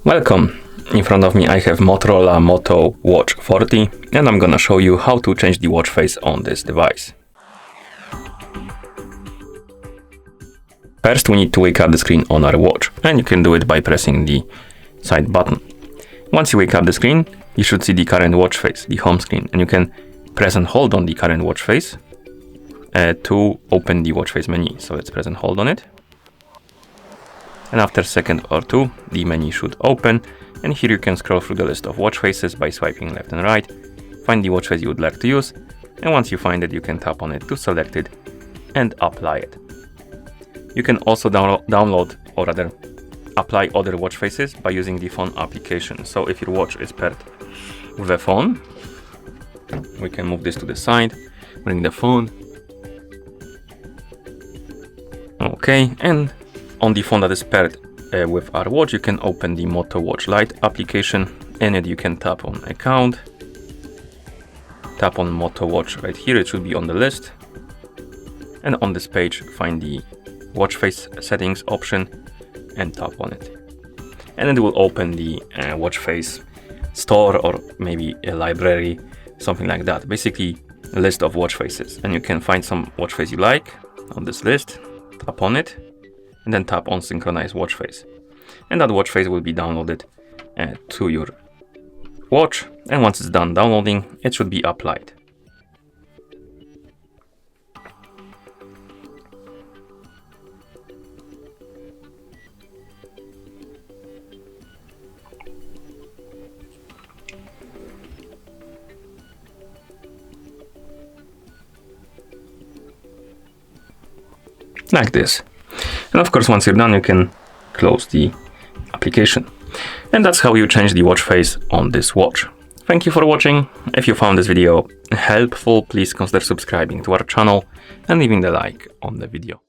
Welcome! In front of me I have Motorola Moto Watch 40 and I'm gonna show you how to change the watch face on this device. First we need to wake up the screen on our watch, and you can do it by pressing the side button. Once you wake up the screen, you should see the current watch face, the home screen, and you can press and hold on the current watch face to open the watch face menu. So let's press and hold on it. And after a second or two, the menu should open, and here you can scroll through the list of watch faces by swiping left and right, find the watch face you would like to use, and once you find it, you can tap on it to select it and apply it. You can also download or rather apply other watch faces by using the phone application. So if your watch is paired with a phone, we can move this to the side, bring the phone. Okay, and on the phone that is paired with our watch, you can open the Moto Watch Lite application, and then you can tap on account, tap on Moto Watch right here, it should be on the list, and on this page find the watch face settings option and tap on it, and it will open the watch face store or maybe a library, something like that, basically a list of watch faces, and you can find some watch face you like on this list, tap on it, and then tap on synchronize watch face, and that watch face will be downloaded to your watch, and once it's done downloading, it should be applied. Like this. And of course, once you're done, you can close the application. And that's how you change the watch face on this watch. Thank you for watching. If you found this video helpful, please consider subscribing to our channel and leaving the like on the video.